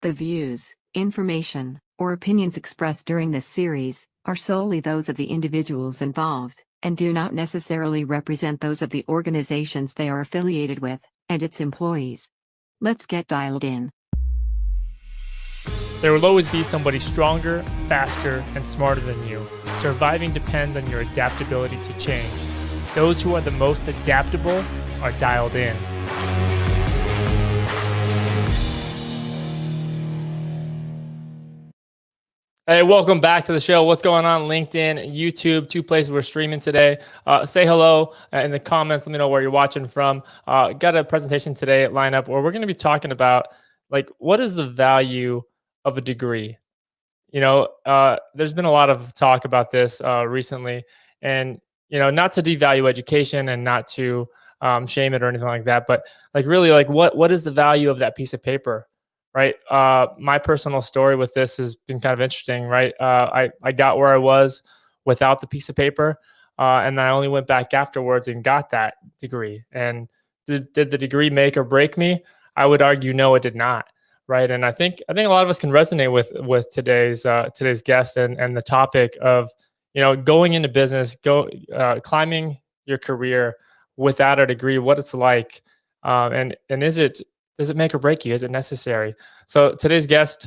The views, information, or opinions expressed during this series are solely those of the individuals involved, and do not necessarily represent those of the organizations they are affiliated with, and its employees. Let's get dialed in. There will always be somebody stronger, faster, and smarter than you. Surviving depends on your adaptability to change. Those who are the most adaptable are dialed in. Hey, welcome back to the show. What's going on? LinkedIn, YouTube, two places we're streaming today. Say hello in the comments. Let me know where you're watching from. Got a presentation today at Lineup where we're going to be talking about, like, what is the value of a degree? There's been a lot of talk about this recently, and not to devalue education and not to shame it or anything like that, but really, what is the value of that piece of paper? Right. My personal story with this has been kind of interesting, right? I got where I was without the piece of paper. And I only went back afterwards and got that degree. And did the degree make or break me? I would argue, no, it did not. Right. And I think a lot of us can resonate with today's guest and the topic of, going into business, climbing your career without a degree, what it's like. And does it make or break you? Is it necessary? So today's guest,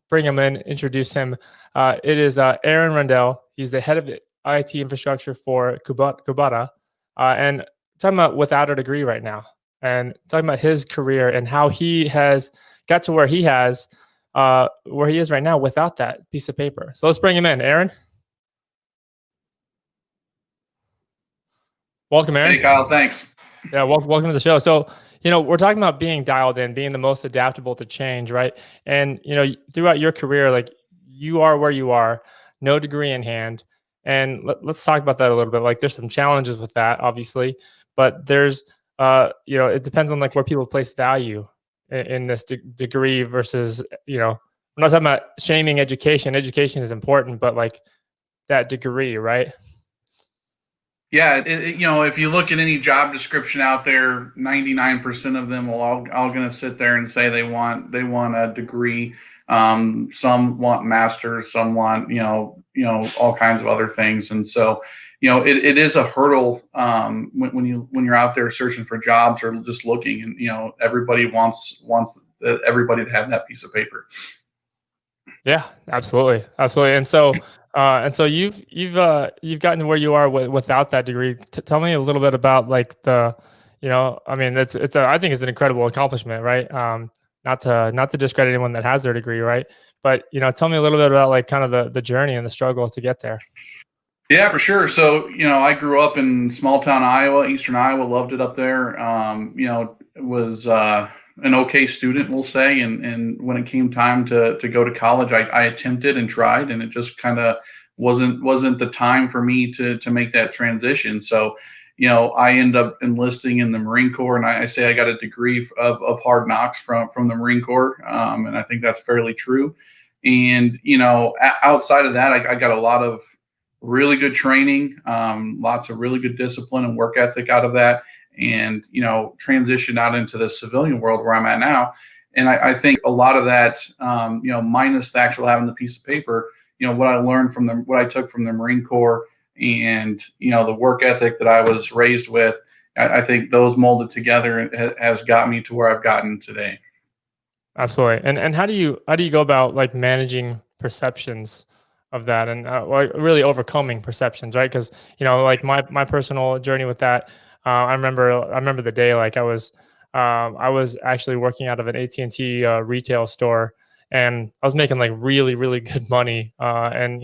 bring him in, introduce him. It is Aaron Randall. He's the head of IT infrastructure for Kubota, and talking about without a degree right now, and talking about his career and how he has got to where he is right now without that piece of paper. So let's bring him in. Aaron. Welcome, Aaron. Hey, Kyle. Thanks. Yeah, welcome to the show. So, we're talking about being dialed in, being the most adaptable to change, right? And, throughout your career, you are where you are, no degree in hand. And let's talk about that a little bit. There's some challenges with that, obviously, but there's, it depends on where people place value in this degree versus, we're not talking about shaming education. Education is important, but that degree, right? Yeah, if you look at any job description out there, 99% of them will all going to sit there and say they want a degree. Some want masters, some want all kinds of other things, and so it is a hurdle when you're out there searching for jobs or just looking, and everybody wants everybody to have that piece of paper. Yeah, absolutely. And so you've gotten to where you are without that degree. Tell me a little bit about I think it's an incredible accomplishment, right? Not to discredit anyone that has their degree, right? But tell me a little bit about kind of the journey and the struggle to get there. Yeah, for sure. So I grew up in small town Iowa, eastern Iowa, loved it up there. Was an okay student, we'll say, and when it came time to go to college, I attempted and tried, and it just kind of wasn't the time for me to make that transition. So I ended up enlisting in the Marine Corps, and I say I got a degree of hard knocks from the Marine Corps, and I think that's fairly true. And outside of that, I got a lot of really good training, lots of really good discipline and work ethic out of that, and transitioned out into the civilian world where I'm at now. And I think a lot of that, minus the actual having the piece of paper, what I learned from what I took from the Marine Corps, and the work ethic that I was raised with, I think those molded together has got me to where I've gotten today. Absolutely. And how do you go about managing perceptions of that, and really overcoming perceptions, right? Because my personal journey with that, I remember the day I was actually working out of an AT&T retail store, and I was making really, really good money. And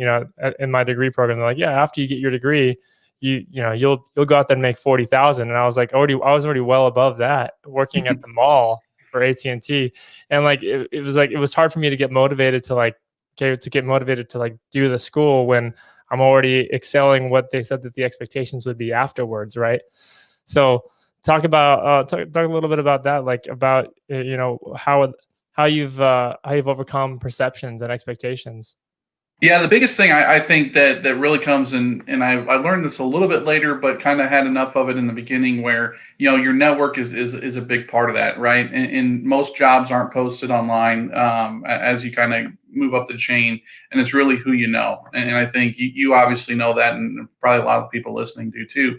in my degree program, they're like, yeah, after you get your degree, you'll go out there and make 40,000. And I was I was already well above that, working at the mall for AT&T, and it was hard for me to get motivated to do the school when I'm already excelling what they said that the expectations would be afterwards, right? So talk a little bit about that, about how you've overcome perceptions and expectations. Yeah, the biggest thing I think that really comes in, and I learned this a little bit later, but kind of had enough of it in the beginning, where your network is a big part of that, right? And most jobs aren't posted online as you kind of move up the chain, and it's really who you know. And I think you obviously know that, and probably a lot of people listening do too.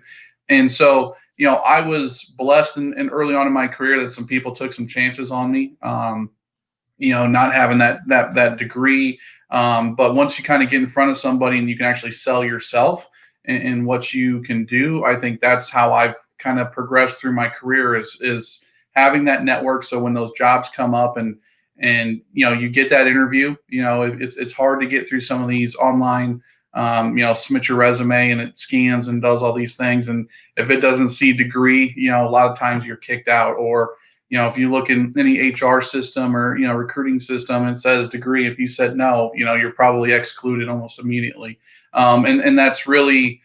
And so I was blessed in early on in my career that some people took some chances on me. Not having that degree. But once you kind of get in front of somebody and you can actually sell yourself and what you can do, I think that's how I've kind of progressed through my career is having that network. So when those jobs come up and you get that interview, it's hard to get through some of these online. Submit your resume and it scans and does all these things. And if it doesn't see degree, a lot of times you're kicked out. Or if you look in any HR system or, recruiting system, it says degree. If you said no, you're probably excluded almost immediately. And that's really,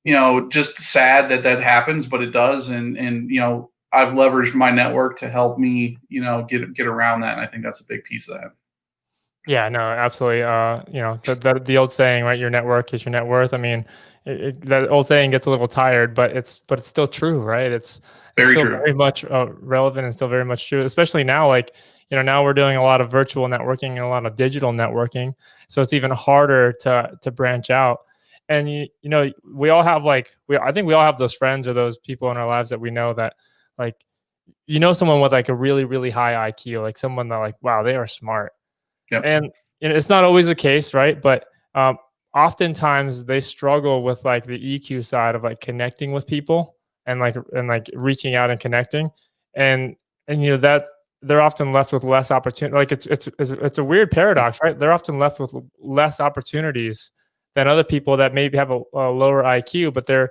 just sad that happens, but it does. And I've leveraged my network to help me, get around that. And I think that's a big piece of that. Yeah, no, absolutely. The old saying, right? Your network is your net worth. I mean, that old saying gets a little tired, but it's still true, right? It's Very still true. very much relevant and still very much true, especially now. Like, now we're doing a lot of virtual networking and a lot of digital networking, so it's even harder to branch out. And we all have I think we all have those friends or those people in our lives that we know that like someone with like a really really high IQ, like someone that like wow they are smart. Yep. And it's not always the case, right? But oftentimes they struggle with like the EQ side of like connecting with people and like reaching out and connecting, and that's they're often left with less opportunity. Like it's a weird paradox, right? They're often left with less opportunities than other people that maybe have a lower IQ, but they're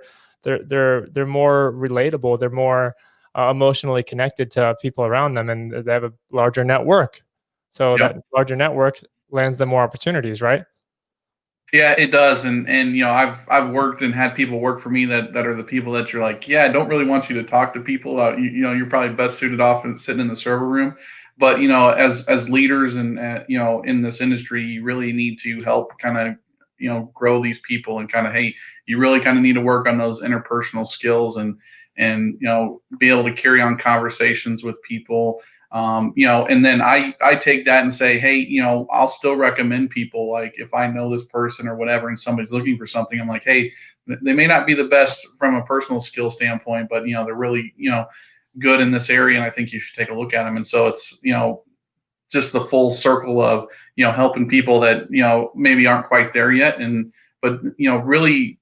more relatable. They're more emotionally connected to people around them, and they have a larger network. So that Yep. larger network lands them more opportunities, right? Yeah, it does. And I've worked and had people work for me that are the people that you're like, yeah, I don't really want you to talk to people. You're probably best suited off and sitting in the server room. But as leaders and in this industry, you really need to help kind of grow these people and kind of, hey, you really kind of need to work on those interpersonal skills and be able to carry on conversations with people. And then I take that and say, hey, I'll still recommend people. Like if I know this person or whatever, and somebody's looking for something, I'm like, hey, they may not be the best from a personal skill standpoint, but they're really good in this area, and I think you should take a look at them. And so it's just the full circle of helping people that maybe aren't quite there yet, and but really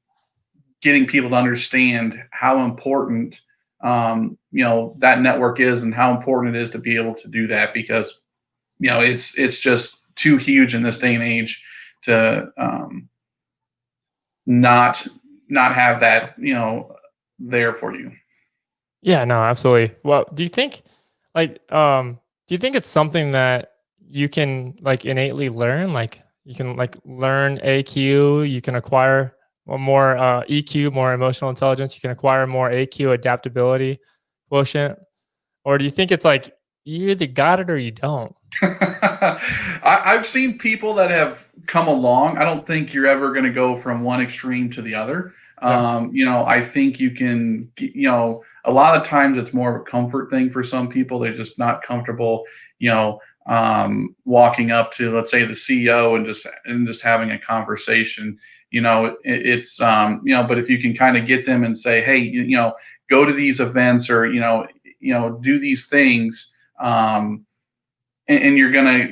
getting people to understand how important that network is and how important it is to be able to do that, because it's just too huge in this day and age to not have that there for you. Yeah, no, absolutely. Well, do you think it's something that you can like innately learn? Like you can like learn AQ, you can acquire more EQ, more emotional intelligence, you can acquire more AQ, adaptability quotient, or do you think it's like you either got it or you don't? I've seen people that have come along. I don't think you're ever going to go from one extreme to the other. Yeah. I think you can, a lot of times it's more of a comfort thing for some people. They're just not comfortable, walking up to, let's say, the CEO and just having a conversation. It's but if you can kind of get them and say, hey, go to these events or do these things. And you're gonna,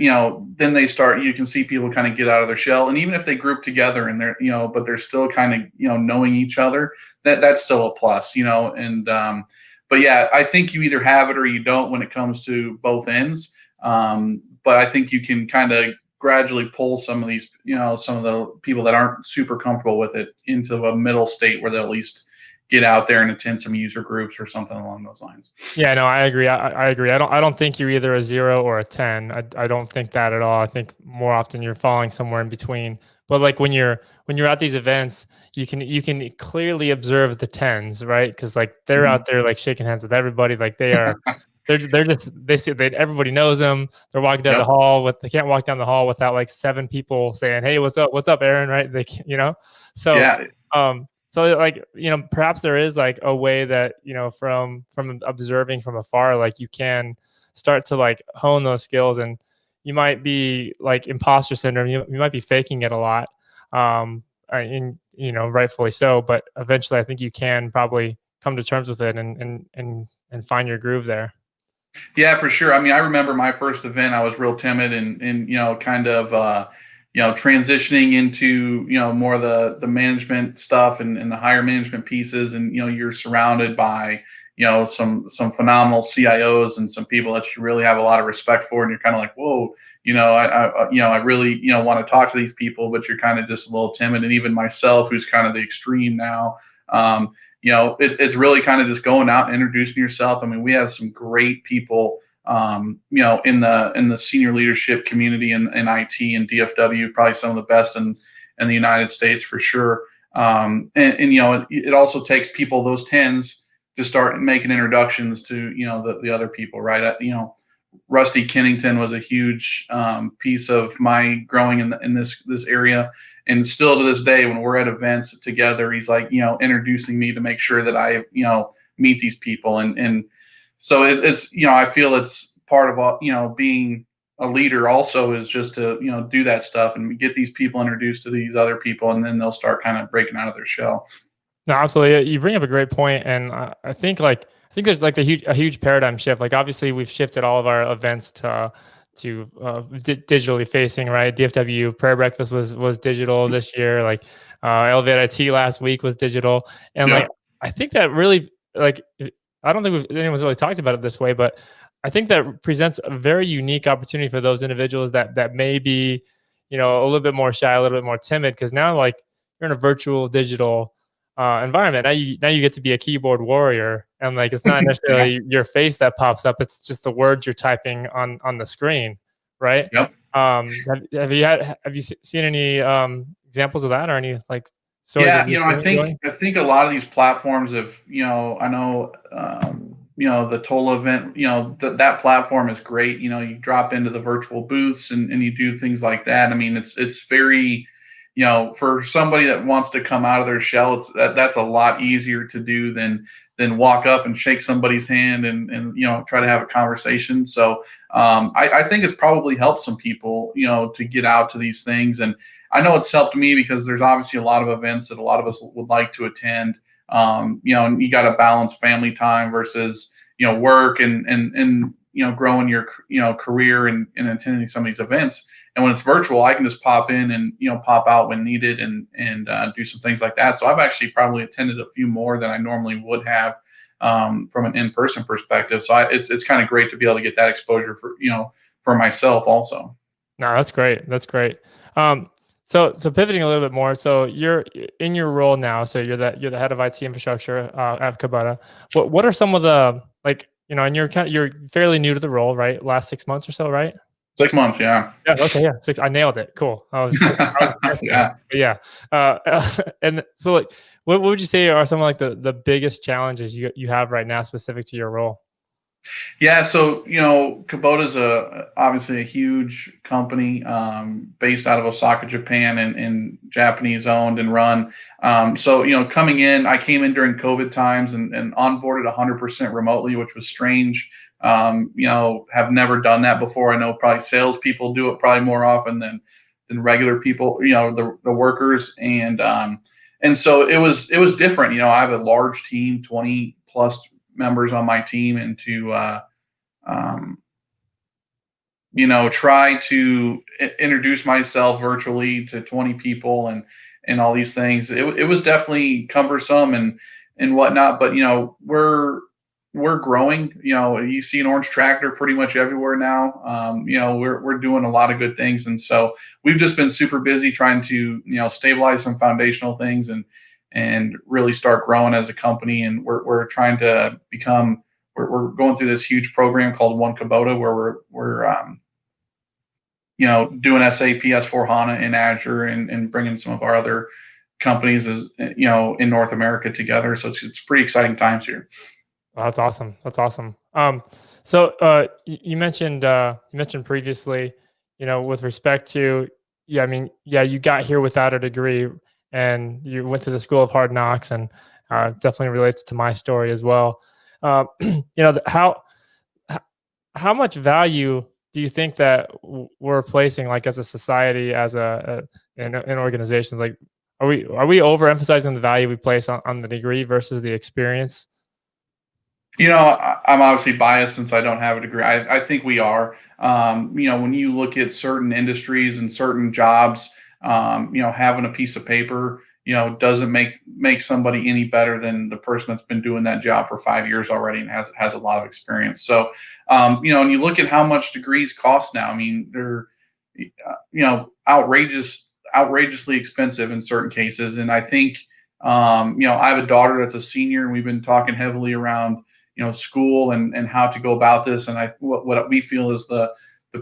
then they start. You can see people kind of get out of their shell, and even if they group together and they're, but they're still kind of, knowing each other, that's still a plus, And but yeah, I think you either have it or you don't when it comes to both ends. But I think you can kind of gradually pull some of these, some of the people that aren't super comfortable with it into a middle state where they'll at least get out there and attend some user groups or something along those lines. Yeah, no, I agree. I agree. I don't think you're either a 0 or a 10. I don't think that at all. I think more often you're falling somewhere in between. But like when you're at these events, you can clearly observe the 10s, right? Because like they're Mhm. out there like shaking hands with everybody. Like they see everybody knows them. They're walking down the hall they can't walk down the hall without like 7 people saying, "Hey, what's up, Aaron?" Right? They can't, So so like, perhaps there is like a way that, from observing from afar, like you can start to like hone those skills, and you might be like imposter syndrome. You might be faking it a lot. And rightfully so, but eventually I think you can probably come to terms with it and find your groove there. Yeah, for sure. I mean, I remember my first event, I was real timid and kind of transitioning into, more of the management stuff and the higher management pieces. And, you're surrounded by, some phenomenal CIOs and some people that you really have a lot of respect for. And you're kind of like, whoa, I really, want to talk to these people, but you're kind of just a little timid. And even myself, who's kind of the extreme now, it's really kind of just going out and introducing yourself. I mean, we have some great people, in the senior leadership community in IT and DFW, probably some of the best in the United States for sure. It also takes people, those 10s, to start making introductions to, the other people, right? Rusty Kennington was a huge piece of my growing in this area. And still to this day, when we're at events together, he's like, introducing me to make sure that I, meet these people. And so it's, I feel it's part of, being a leader also is just to, do that stuff and get these people introduced to these other people. And then they'll start kind of breaking out of their shell. No, absolutely. You bring up a great point. And I think there's like a huge paradigm shift. Like obviously we've shifted all of our events to digitally facing, right? DFW prayer breakfast was digital this year. Like Elevate IT last week was digital. And like, I think that really, like, I don't think anyone's really talked about it this way, but I think that presents a very unique opportunity for those individuals that may be, a little bit more shy, a little bit more timid. Cause now like you're in a virtual digital environment. Now you get to be a keyboard warrior, and like it's not necessarily your face that pops up; it's just the words you're typing on the screen, right? Yep. Have you seen any examples of that, or any like stories? Yeah, I think a lot of these platforms have, I know, the Tola event, that platform is great. You drop into the virtual booths and you do things like that. I mean, it's very, for somebody that wants to come out of their shell, that's a lot easier to do than walk up and shake somebody's hand and try to have a conversation. So I think it's probably helped some people, to get out to these things. And I know it's helped me because there's obviously a lot of events that a lot of us would like to attend. And you got to balance family time versus, work and growing your, career and attending some of these events. And when it's virtual, I can just pop in and, pop out when needed and do some things like that. So I've actually probably attended a few more than I normally would have from an in-person perspective. So it's kind of great to be able to get that exposure for myself also. No, that's great. That's great. So pivoting a little bit more. So you're in your role now. So you're the head of IT infrastructure at Kubota. What are some of the, like, and you're fairly new to the role, right? Last 6 months or so, right? 6 months, yeah. Yeah. Okay. Yeah. 6. I nailed it. Cool. I was yeah. Yeah. And so, like, what would you say are some of like the biggest challenges you have right now specific to your role? Yeah, so Kubota is obviously a huge company based out of Osaka, Japan, and Japanese owned and run. So coming in, I came in during COVID times and onboarded 100% remotely, which was strange. Have never done that before. I know probably salespeople do it probably more often than regular people. The workers and so it was different. I have a large team, 20 plus members on my team, and to try to introduce myself virtually to 20 people and all these things, it was definitely cumbersome and whatnot. But we're growing. You see an orange tractor pretty much everywhere now. We're doing a lot of good things, and so we've just been super busy trying to stabilize some foundational things and really start growing as a company. And we're trying to become. We're going through this huge program called One Kubota, where we're doing SAP S/4HANA in Azure and bringing some of our other companies in North America together. So it's pretty exciting times here. Oh, that's awesome. That's awesome. You mentioned previously, with respect to, yeah, I mean, yeah, you got here without a degree and you went to the school of hard knocks, and definitely relates to my story as well. H- how much value do you think that we're placing, like as a society, as in organizations, like are we overemphasizing the value we place on the degree versus the experience? I'm obviously biased since I don't have a degree. I think we are. When you look at certain industries and certain jobs, having a piece of paper, doesn't make somebody any better than the person that's been doing that job for 5 years already and has a lot of experience. So, and you look at how much degrees cost now. I mean, they're, outrageously expensive in certain cases. And I think, I have a daughter that's a senior, and we've been talking heavily around school and how to go about this. And what we feel is the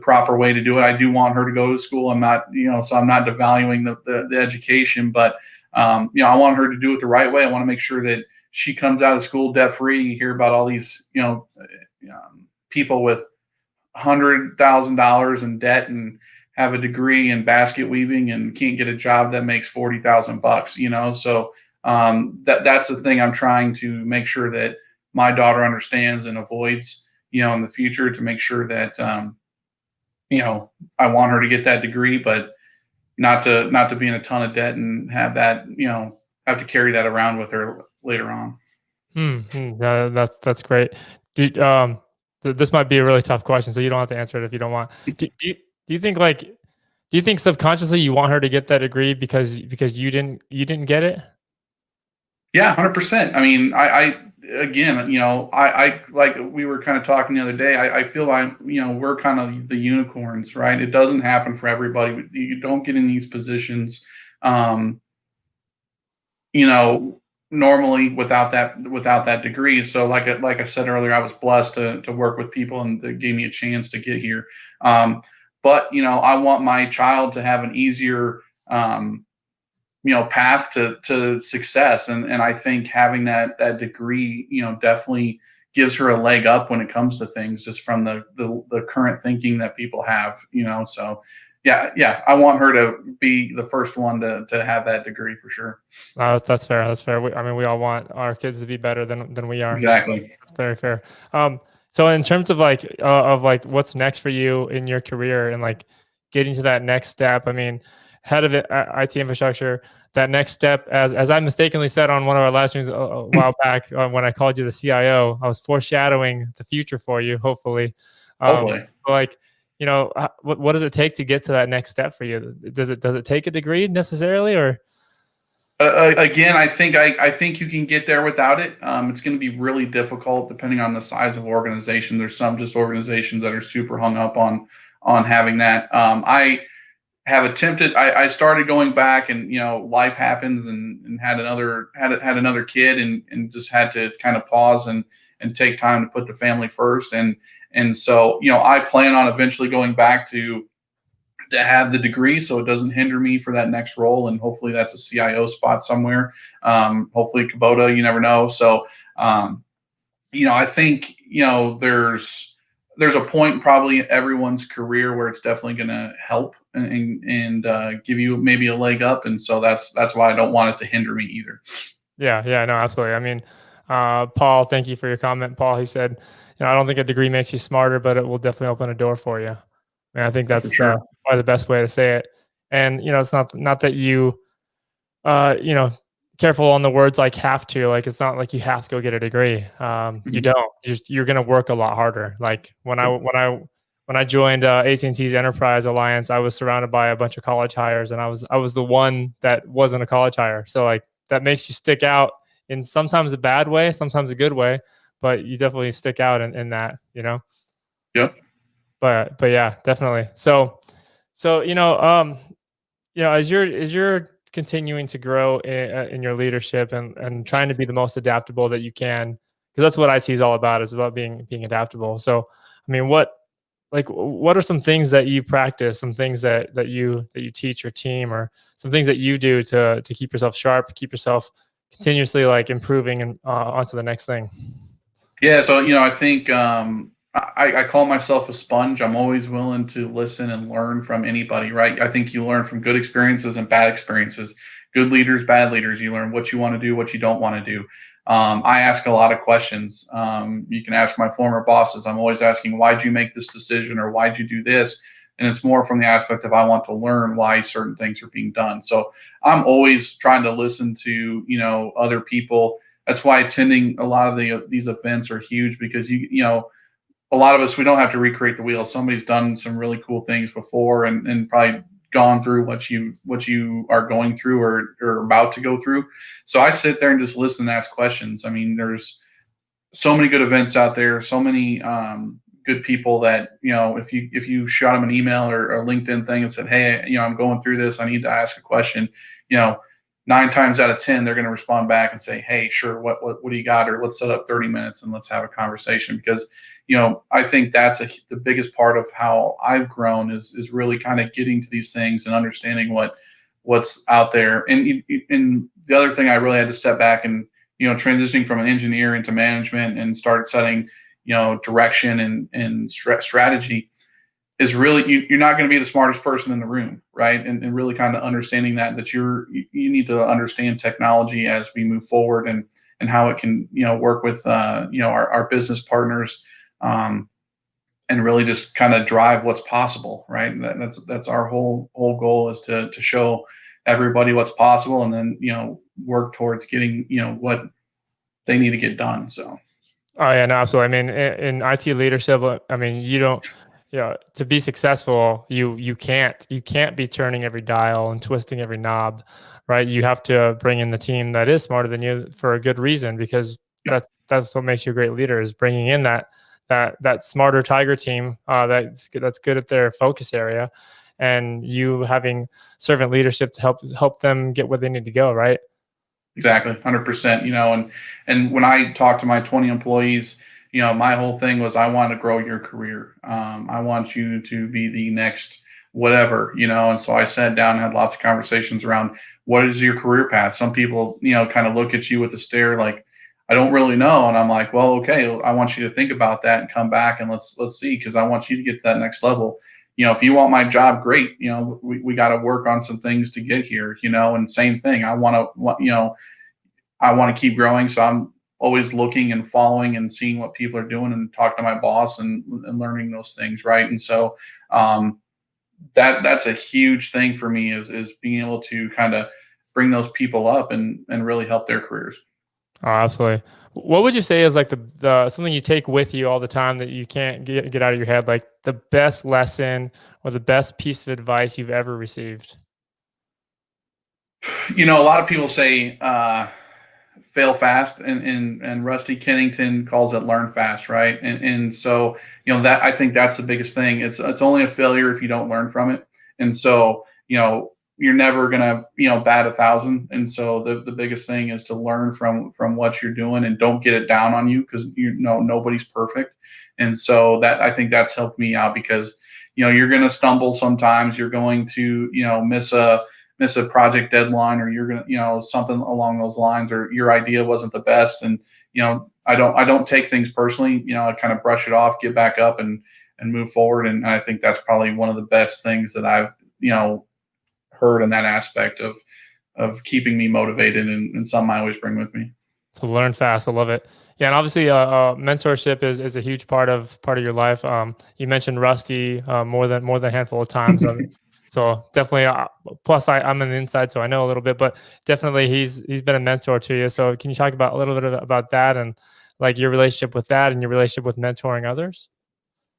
proper way to do it. I do want her to go to school. I'm not, so I'm not devaluing the education, but I want her to do it the right way. I want to make sure that she comes out of school debt free. You hear about all these, people with $100,000 in debt and have a degree in basket weaving and can't get a job that makes $40,000. So that's the thing I'm trying to make sure that my daughter understands and avoids, in the future, to make sure that, I want her to get that degree, but not to be in a ton of debt and have that, have to carry that around with her later on. That's great. This might be a really tough question, so you don't have to answer it if you don't want. Do you think subconsciously you want her to get that degree because you didn't get it? Yeah, 100%. I mean, I again, I like we were kind of talking the other day. I feel like, we're kind of the unicorns, right? It doesn't happen for everybody. You don't get in these positions, um, you know, normally without that degree. So like I said earlier, I was blessed to work with people and they gave me a chance to get here. But I want my child to have an easier, path to success, and I think having that degree, definitely gives her a leg up when it comes to things, just from the current thinking that people have. So yeah, I want her to be the first one to have that degree for sure. That's fair. That's fair. I mean, we all want our kids to be better than we are. Exactly. That's very fair. So in terms of like what's next for you in your career and like getting to that next step, I mean, head of IT infrastructure, that next step, as I mistakenly said on one of our live streams a while back, when I called you the CIO, I was foreshadowing the future for you, hopefully. Hopefully. Like, what does it take to get to that next step for you? Does it take a degree necessarily, or? Again, I think you can get there without it. It's going to be really difficult depending on the size of organization. There's some just organizations that are super hung up on having that. I have attempted. I started going back, and life happens, and had another kid, and just had to kind of pause and take time to put the family first. And so I plan on eventually going back to have the degree, so it doesn't hinder me for that next role. And hopefully that's a CIO spot somewhere. Hopefully Kubota, you never know. So, I think, there's a point probably in everyone's career where it's definitely going to help and give you maybe a leg up. And so that's why I don't want it to hinder me either. Yeah, no, absolutely. I mean, Paul, thank you for your comment. Paul, he said, I don't think a degree makes you smarter, but it will definitely open a door for you. And I think For that's sure. probably the best way to say it. And it's not that you, you know, careful on the words like have to. Like it's not like you have to go get a degree. You don't. You're going to work a lot harder. Like when I joined AT&T's Enterprise Alliance, I was surrounded by a bunch of college hires, and I was the one that wasn't a college hire. So like that makes you stick out in sometimes a bad way, sometimes a good way, but you definitely stick out in that. Yep. But yeah, definitely. So as you're continuing to grow in your leadership and trying to be the most adaptable that you can, because that's what IT is all about, is about being adaptable. So I mean, what are some things that you practice, some things that you teach your team, or some things that you do to keep yourself sharp, keep yourself continuously like improving and onto the next thing? Yeah, so I think I call myself a sponge. I'm always willing to listen and learn from anybody, right? I think you learn from good experiences and bad experiences, good leaders, bad leaders. You learn what you want to do, what you don't want to do. I ask a lot of questions. You can ask my former bosses. I'm always asking, why'd you make this decision or why'd you do this? And it's more from the aspect of I want to learn why certain things are being done. So I'm always trying to listen to other people. That's why attending a lot of these events are huge, because a lot of us, we don't have to recreate the wheel. Somebody's done some really cool things before, and probably gone through what you are going through, or about to go through. So I sit there and just listen and ask questions. I mean, there's so many good events out there, so many good people that if you shot them an email or a LinkedIn thing and said, hey, I'm going through this, I need to ask a question, you know 9 times out of 10 they're going to respond back and say, hey, sure, what do you got, or let's set up 30 minutes and let's have a conversation. Because I think that's the biggest part of how I've grown is really kind of getting to these things and understanding what's out there. And the other thing, I really had to step back and transitioning from an engineer into management and start setting, direction and strategy, is really, you're not going to be the smartest person in the room, right? And really kind of understanding that you need to understand technology as we move forward, and how it can work with our business partners, and really just kind of drive what's possible, right? And that's our whole goal, is to show everybody what's possible, and then work towards getting what they need to get done. So Oh yeah, no, absolutely. I mean, in IT leadership, I mean, you don't, to be successful, you can't be turning every dial and twisting every knob, right? You have to bring in the team that is smarter than you for a good reason, because yeah, that's what makes you a great leader, is bringing in that smarter tiger team, that's good at their focus area, and you having servant leadership to help them get where they need to go, right? exactly, 100%. And when I talk to my 20 employees, my whole thing was, I want to grow your career. I want you to be the next whatever. And so I sat down and had lots of conversations around, what is your career path. Some people kind of look at you with a stare like, I don't really know. And I'm like, well, okay, I want you to think about that and come back, and let's see, because I want you to get to that next level. If you want my job, great. We got to work on some things to get here. And same thing, I want to keep growing. So I'm always looking and following and seeing what people are doing, and talk to my boss, and learning those things. Right. And so um, that's a huge thing for me, is being able to kind of bring those people up, and really help their careers. Oh, absolutely. What would you say is like the something you take with you all the time that you can't get out of your head, like the best lesson or the best piece of advice you've ever received? A lot of people say, fail fast, and Rusty Kennington calls it learn fast, right? And so that, I think that's the biggest thing. It's only a failure if you don't learn from it. And so you're never gonna bat 1,000. And so the biggest thing is to learn from what you're doing, and don't get it down on you, because nobody's perfect. And so that, I think that's helped me out, because you're gonna stumble sometimes. You're going to miss a project deadline, or you're gonna something along those lines, or your idea wasn't the best. And I don't take things personally. I kind of brush it off, get back up, and move forward. And I think that's probably one of the best things that I've heard in that aspect of keeping me motivated, and something I always bring with me. So learn fast. I love it. Yeah, and obviously, mentorship is a huge part of your life. You mentioned Rusty more than a handful of times. So definitely, plus I'm on the inside, so I know a little bit. But definitely, he's been a mentor to you. So can you talk about a little bit about that, and like your relationship with that, and your relationship with mentoring others?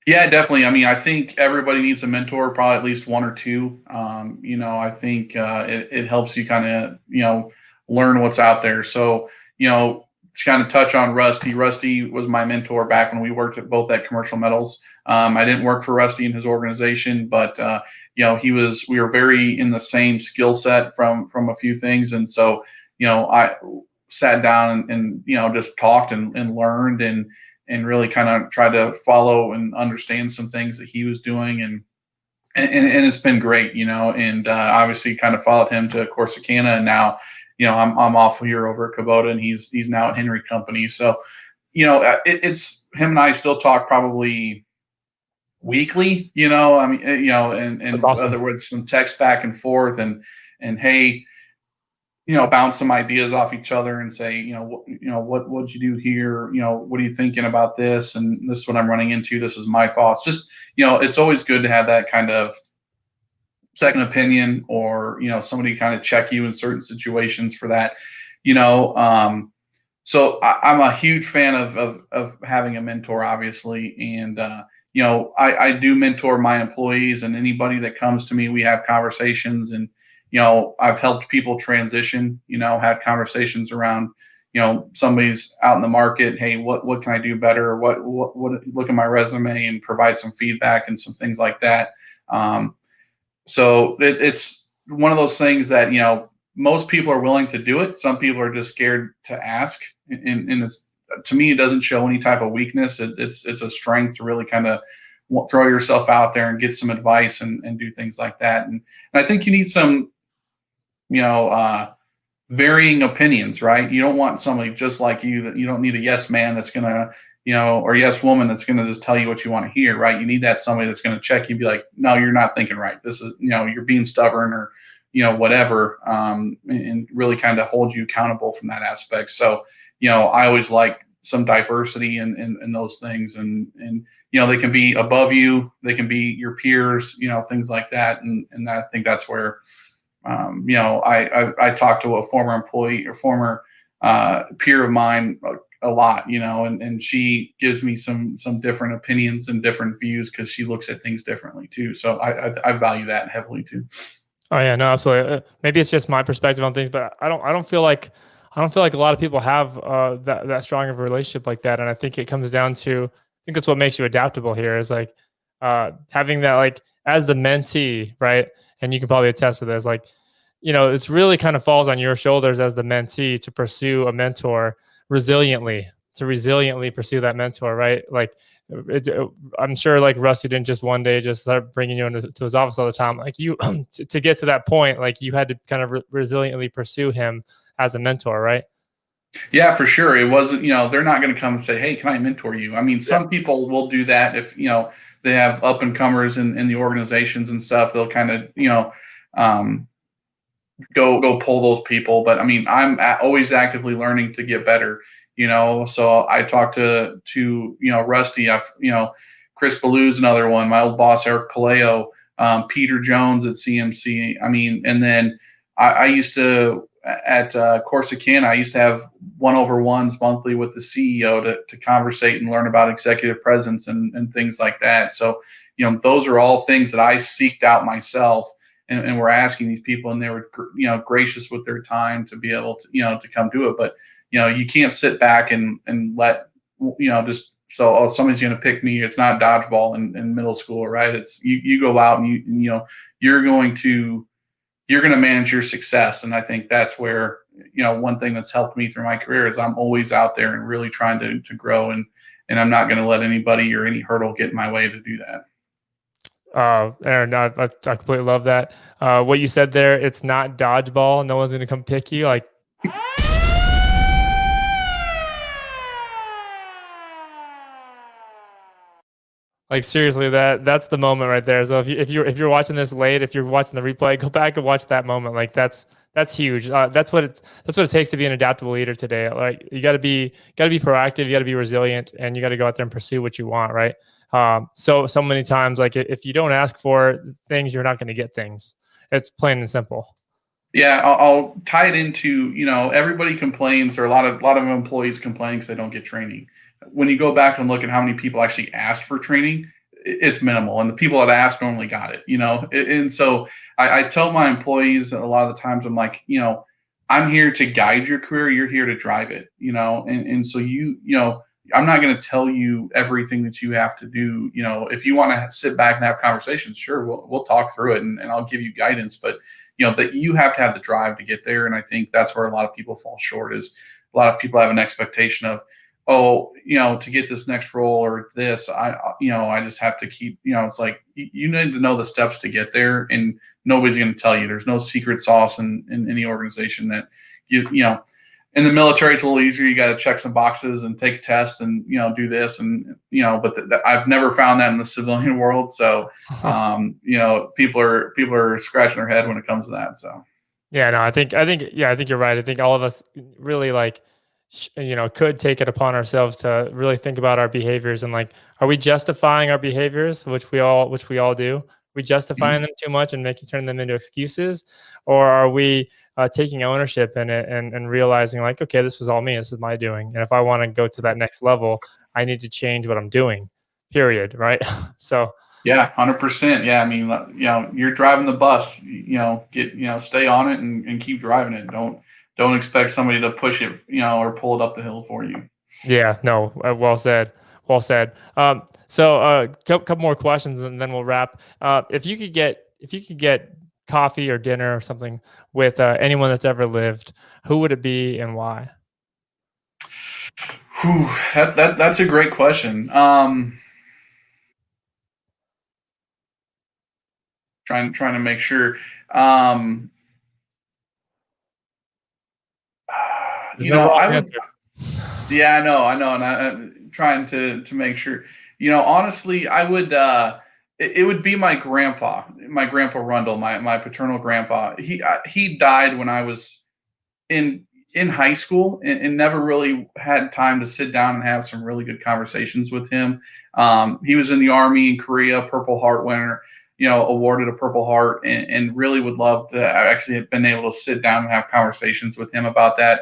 Yeah, definitely. I mean, I think everybody needs a mentor, probably at least one or two. I think it helps you kind of, learn what's out there. So, to kind of touch on Rusty. Rusty was my mentor back when we worked both at Commercial Metals. I didn't work for Rusty in his organization, but we were very in the same skill set from a few things. And so, I sat down, and just talked, and learned, and really kind of tried to follow and understand some things that he was doing. And it's been great, and obviously kind of followed him to Corsicana. And now, I'm off here over at Kubota, and he's now at Henry Company. So it's him and I still talk probably weekly, I mean, and That's whether awesome. with some text back and forth and hey, bounce some ideas off each other and say, what'd you do here? What are you thinking about this? And this is what I'm running into. This is my thoughts. Just, it's always good to have that kind of second opinion, or, somebody kind of check you in certain situations for that, you know. So I'm a huge fan of having a mentor, obviously. And, I do mentor my employees and anybody that comes to me. We have conversations, and, I've helped people transition, had conversations around, somebody's out in the market. Hey, what can I do better? What, look at my resume and provide some feedback and some things like that. So it's one of those things that, most people are willing to do it. Some people are just scared to ask. And it's, to me, it doesn't show any type of weakness. It's a strength to really kind of throw yourself out there and get some advice and do things like that. And I think you need some, varying opinions, right? You don't want somebody just like you. That you don't need a yes man that's going to, or yes woman that's going to just tell you what you want to hear, right? You need that somebody that's going to check you and be like, no, you're not thinking right. This is, you're being stubborn, or, whatever, and really kind of hold you accountable from that aspect. So, I always like some diversity in those things, and they can be above you, they can be your peers, things like that. And I think that's where, I talked to a former employee or former peer of mine a lot, and she gives me some different opinions and different views because she looks at things differently too. So I value that heavily too. Oh yeah, no, absolutely. Maybe it's just my perspective on things, but I don't feel like a lot of people have that strong of a relationship like that. And I think it comes down to, I think that's what makes you adaptable here, is like having that, like, as the mentee, right? And you can probably attest to this, like, it's really kind of falls on your shoulders as the mentee to pursue a mentor resiliently, to resiliently pursue that mentor, right? Like, I'm sure like Rusty didn't just one day just start bringing you into his office all the time. Like, you to get to that point, like, you had to kind of resiliently pursue him as a mentor, right? Yeah, for sure. It wasn't, they're not going to come and say, hey, can I mentor you? I mean, Yeah. some people will do that if, they have up and comers in the organizations and stuff. They'll kind of, um, go pull those people. But I mean, always actively learning to get better. So I talked to Rusty. I've Chris Ballou's another one. My old boss Eric Paleo, Peter Jones at CMC. I mean, and then I used to at Corsicana. I used to have 1-over-1s monthly with the CEO to conversate and learn about executive presence and things like that. So those are all things that I seeked out myself. And we're asking these people, and they were, gracious with their time to be able to, to come do it. But, you can't sit back and let, just so, oh, somebody's going to pick me. It's not dodgeball in middle school, right? It's you go out and you're going to manage your success. And I think that's where, one thing that's helped me through my career is I'm always out there and really trying to grow, and I'm not going to let anybody or any hurdle get in my way to do that. Aaron, I completely love that. What you said there, it's not dodgeball. No one's going to come pick you. Like seriously, that's the moment right there. So if you're watching this late, if you're watching the replay, go back and watch that moment. Like that's huge. That's what it takes to be an adaptable leader today. Like, you got to be proactive, you got to be resilient, and you got to go out there and pursue what you want, right? So many times, like, if you don't ask for things, you're not going to get things. It's plain and simple. Yeah, I'll tie it into, everybody complains, or a lot of employees complain because they don't get training. When you go back and look at how many people actually asked for training, it's minimal, and the people that asked normally got it. And so I tell my employees a lot of the times, I'm like, I'm here to guide your career, you're here to drive it. And so I'm not going to tell you everything that you have to do. If you want to sit back and have conversations, sure, we'll talk through it, and I'll give you guidance, but that you have to have the drive to get there. And I think that's where a lot of people fall short, is a lot of people have an expectation of, oh, to get this next role or this, I just have to keep, it's like, you need to know the steps to get there, and nobody's going to tell you. There's no secret sauce in any organization that in the military, it's a little easier. You got to check some boxes and take a test and, do this and, but I've never found that in the civilian world. So, people are scratching their head when it comes to that. So. Yeah, no, I think you're right. I think all of us really like, could take it upon ourselves to really think about our behaviors and like, are we justifying our behaviors, which we all do? Are we justifying them too much and turn them into excuses, or are we taking ownership in it and realizing like, okay, this was all me. This is my doing, and if I want to go to that next level, I need to change what I'm doing. Period. Right. So. Yeah, 100%. Yeah, I mean, you're driving the bus. Stay on it and keep driving it. Don't expect somebody to push it, or pull it up the hill for you. Yeah. No. Well said. Well said. So, couple more questions, and then we'll wrap. If you could get coffee or dinner or something with anyone that's ever lived, who would it be and why? Whew, that's a great question. Trying to make sure. There's no wrong answer. Yeah, I know, and I'm trying to make sure. Honestly, I would. It would be my grandpa Randall, my paternal grandpa. He died when I was in high school and never really had time to sit down and have some really good conversations with him. He was in the Army in Korea, Purple Heart winner, awarded a Purple Heart, and really would love to actually have been able to sit down and have conversations with him about that.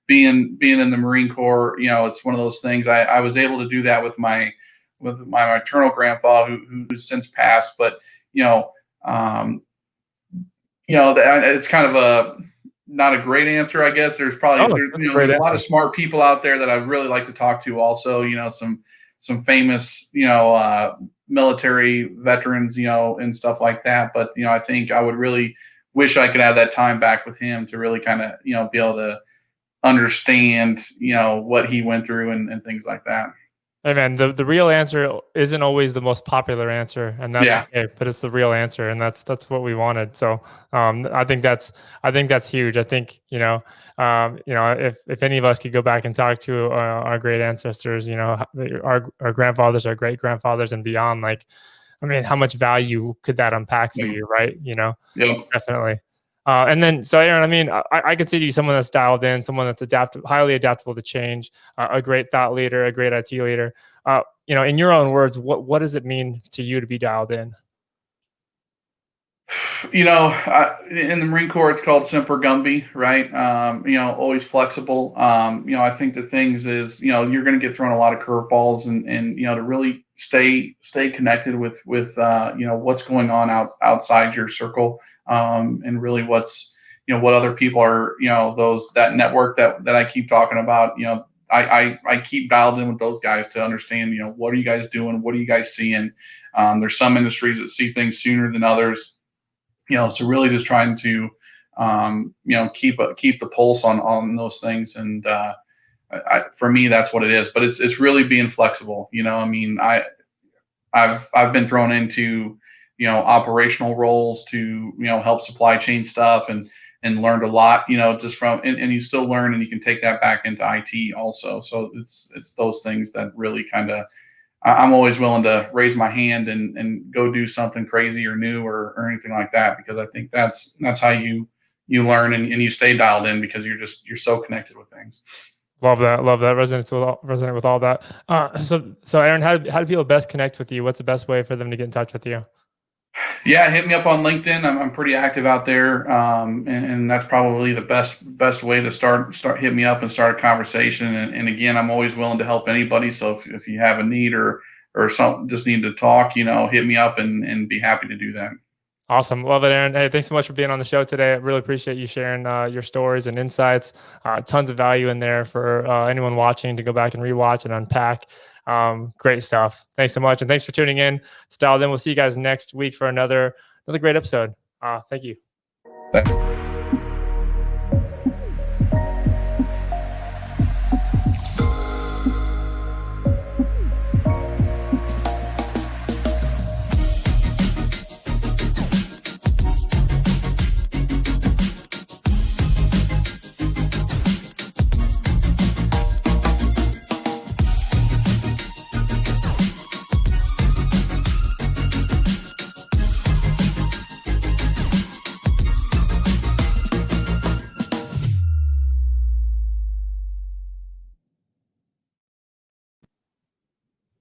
Being in the Marine Corps, it's one of those things. I was able to do that with my maternal grandpa who's since passed, but it's kind of a not a great answer, I guess. There's probably there's a lot of smart people out there that I'd really like to talk to. Also, some famous military veterans, and stuff like that. But I think I would really wish I could have that time back with him to really kind of be able to understand what he went through and things like that. Hey man, the real answer isn't always the most popular answer, and that's okay, but it's the real answer, and that's what we wanted. So I think that's huge. I think if any of us could go back and talk to our great ancestors, our grandfathers, our great grandfathers, and beyond, like, I mean, how much value could that unpack for you, right? Definitely. And then, so Aaron, I mean, I consider you someone that's dialed in, someone that's highly adaptable to change, a great thought leader, a great IT leader. In your own words, what does it mean to you to be dialed in? In the Marine Corps, it's called Semper Gumby, right? Always flexible. I think the things is, you're going to get thrown a lot of curveballs, and to really stay connected with what's going on outside your circle, and really what's what other people are, that network that I keep talking about. I keep dialed in with those guys to understand, what are you guys doing? What are you guys seeing? There's some industries that see things sooner than others. So really just trying to, keep the pulse on those things. And for me, that's what it is. But it's really being flexible. I mean, I've been thrown into, operational roles to, help supply chain stuff and learned a lot, just from, and you still learn, and you can take that back into IT also. So it's those things that really kind of, I'm always willing to raise my hand and go do something crazy or new or anything like that, because I think that's how you learn and you stay dialed in, because you're so connected with things. Love that. Resonate with all that. So Aaron, how do people best connect with you? What's the best way for them to get in touch with you? Yeah, hit me up on LinkedIn. I'm pretty active out there, and that's probably the best way to start. Hit me up and start a conversation. And again, I'm always willing to help anybody. So if you have a need or something, just need to talk, hit me up and be happy to do that. Awesome. Love it, Aaron. Hey, thanks so much for being on the show today. I really appreciate you sharing your stories and insights. Tons of value in there for anyone watching to go back and rewatch and unpack. Great stuff. Thanks so much. And thanks for tuning in. It's Dialed In. We'll see you guys next week for another great episode. Thank you. Thanks.